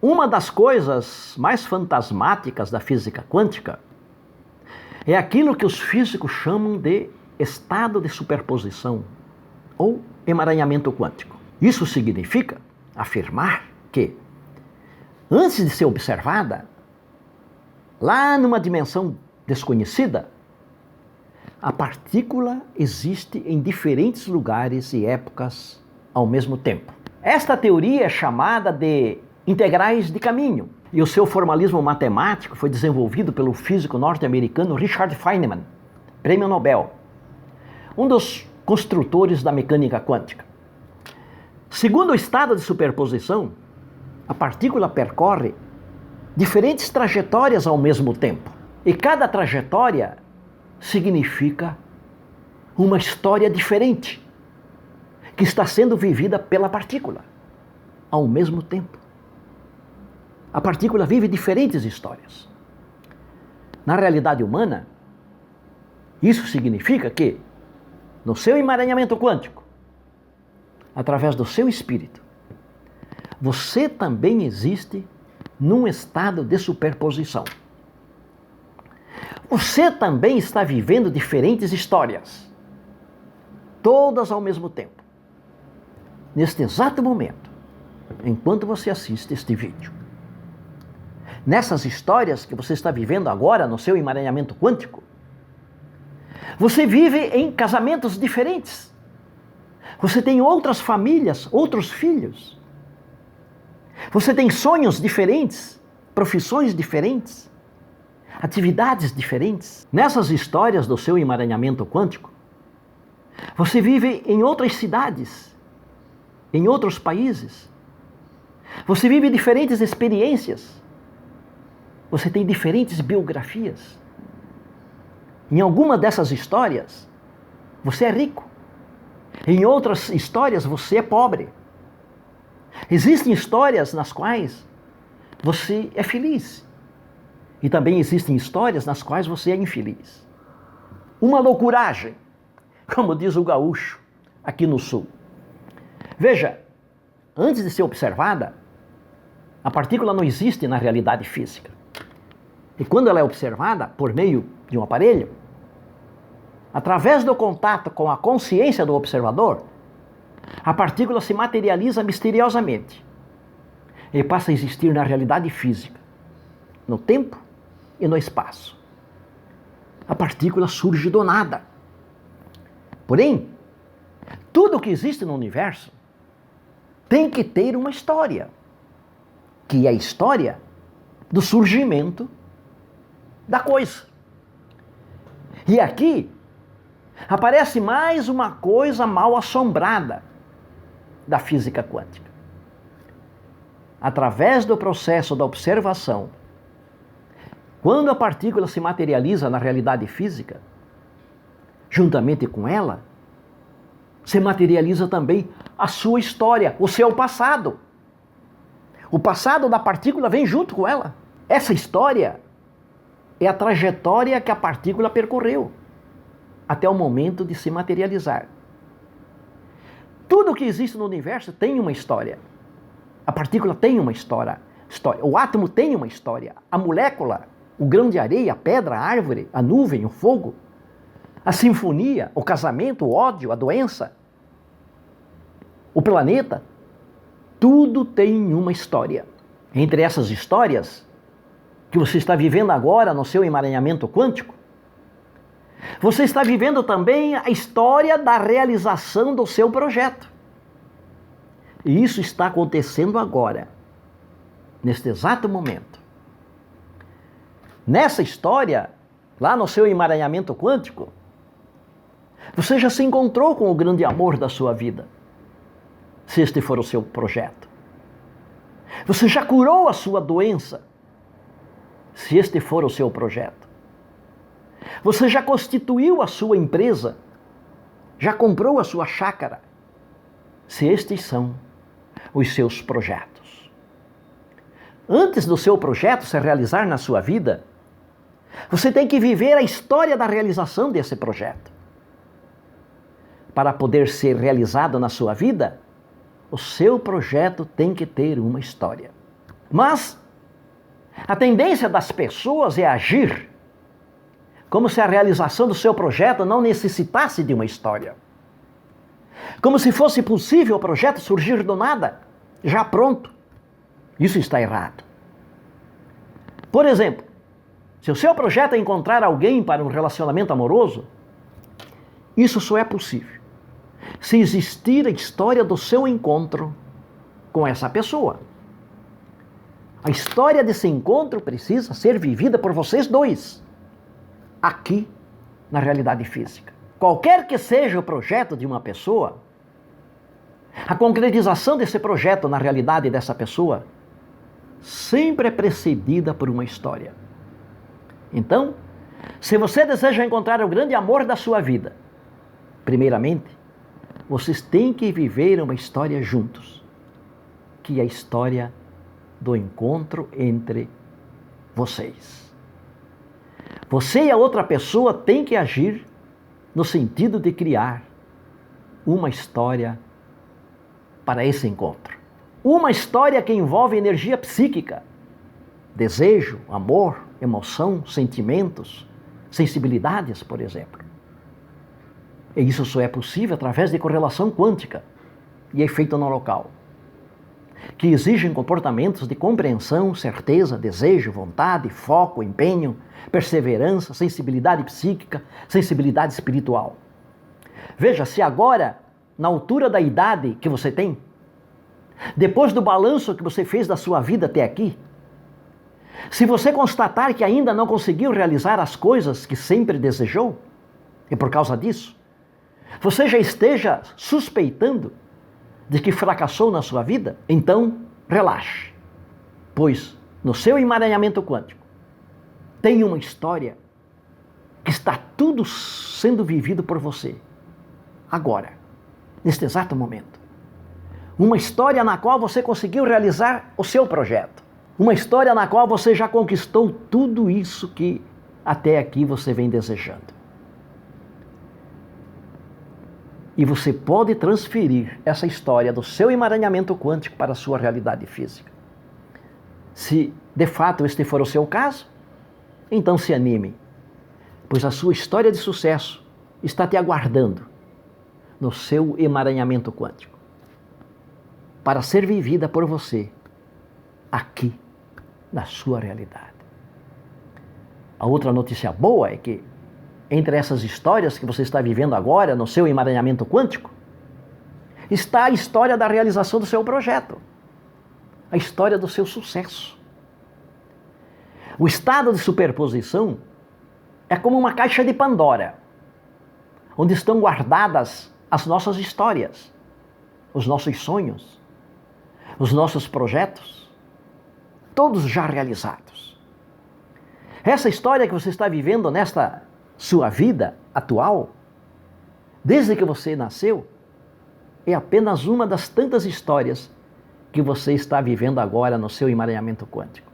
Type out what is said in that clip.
Uma das coisas mais fantasmáticas da física quântica é aquilo que os físicos chamam de estado de superposição ou emaranhamento quântico. Isso significa afirmar que, antes de ser observada, lá numa dimensão desconhecida, a partícula existe em diferentes lugares e épocas ao mesmo tempo. Esta teoria é chamada de integrais de caminho, e o seu formalismo matemático foi desenvolvido pelo físico norte-americano Richard Feynman, prêmio Nobel, um dos construtores da mecânica quântica. Segundo o estado de superposição, a partícula percorre diferentes trajetórias ao mesmo tempo, e cada trajetória significa uma história diferente que está sendo vivida pela partícula ao mesmo tempo. A partícula vive diferentes histórias. Na realidade humana, isso significa que, no seu emaranhamento quântico, através do seu espírito, você também existe num estado de superposição. Você também está vivendo diferentes histórias, todas ao mesmo tempo, neste exato momento, enquanto você assiste este vídeo. Nessas histórias que você está vivendo agora no seu emaranhamento quântico, você vive em casamentos diferentes. Você tem outras famílias, outros filhos. Você tem sonhos diferentes, profissões diferentes, atividades diferentes. Nessas histórias do seu emaranhamento quântico, você vive em outras cidades, em outros países. Você vive diferentes experiências. Você tem diferentes biografias. Em alguma dessas histórias, você é rico. Em outras histórias, você é pobre. Existem histórias nas quais você é feliz. E também existem histórias nas quais você é infeliz. Uma loucuragem, como diz o gaúcho aqui no sul. Veja, antes de ser observada, a partícula não existe na realidade física. E quando ela é observada por meio de um aparelho, através do contato com a consciência do observador, a partícula se materializa misteriosamente e passa a existir na realidade física, no tempo e no espaço. A partícula surge do nada. Porém, tudo que existe no universo tem que ter uma história, que é a história do surgimento da coisa. E aqui aparece mais uma coisa mal assombrada da física quântica. Através do processo da observação, quando a partícula se materializa na realidade física, juntamente com ela, se materializa também a sua história, o seu passado. O passado da partícula vem junto com ela. Essa história é a trajetória que a partícula percorreu até o momento de se materializar. Tudo que existe no universo tem uma história. A partícula tem uma história. O átomo tem uma história. A molécula, o grão de areia, a pedra, a árvore, a nuvem, o fogo, a sinfonia, o casamento, o ódio, a doença, o planeta, tudo tem uma história. Entre essas histórias que você está vivendo agora no seu emaranhamento quântico, você está vivendo também a história da realização do seu projeto. E isso está acontecendo agora, neste exato momento. Nessa história, lá no seu emaranhamento quântico, você já se encontrou com o grande amor da sua vida, se este for o seu projeto. Você já curou a sua doença, se este for o seu projeto. Você já constituiu a sua empresa, já comprou a sua chácara, se estes são os seus projetos. Antes do seu projeto se realizar na sua vida, você tem que viver a história da realização desse projeto. Para poder ser realizado na sua vida, o seu projeto tem que ter uma história. Mas a tendência das pessoas é agir como se a realização do seu projeto não necessitasse de uma história. Como se fosse possível o projeto surgir do nada, já pronto. Isso está errado. Por exemplo, se o seu projeto é encontrar alguém para um relacionamento amoroso, isso só é possível se existir a história do seu encontro com essa pessoa. A história desse encontro precisa ser vivida por vocês dois, aqui na realidade física. Qualquer que seja o projeto de uma pessoa, a concretização desse projeto na realidade dessa pessoa sempre é precedida por uma história. Então, se você deseja encontrar o grande amor da sua vida, primeiramente, vocês têm que viver uma história juntos, que é a história do encontro entre vocês. Você e a outra pessoa têm que agir no sentido de criar uma história para esse encontro. Uma história que envolve energia psíquica, desejo, amor, emoção, sentimentos, sensibilidades, por exemplo. E isso só é possível através de correlação quântica e efeito no local, que exigem comportamentos de compreensão, certeza, desejo, vontade, foco, empenho, perseverança, sensibilidade psíquica, sensibilidade espiritual. Veja, se agora, na altura da idade que você tem, depois do balanço que você fez da sua vida até aqui, se você constatar que ainda não conseguiu realizar as coisas que sempre desejou, e por causa disso, você já esteja suspeitando de que fracassou na sua vida, então relaxe, pois no seu emaranhamento quântico tem uma história que está tudo sendo vivido por você, agora, neste exato momento. Uma história na qual você conseguiu realizar o seu projeto. Uma história na qual você já conquistou tudo isso que até aqui você vem desejando. E você pode transferir essa história do seu emaranhamento quântico para a sua realidade física. Se de fato este for o seu caso, então se anime, pois a sua história de sucesso está te aguardando no seu emaranhamento quântico, para ser vivida por você aqui na sua realidade. A outra notícia boa é que entre essas histórias que você está vivendo agora no seu emaranhamento quântico, está a história da realização do seu projeto, a história do seu sucesso. O estado de superposição é como uma caixa de Pandora, onde estão guardadas as nossas histórias, os nossos sonhos, os nossos projetos, todos já realizados. Essa história que você está vivendo nesta sua vida atual, desde que você nasceu, é apenas uma das tantas histórias que você está vivendo agora no seu emaranhamento quântico.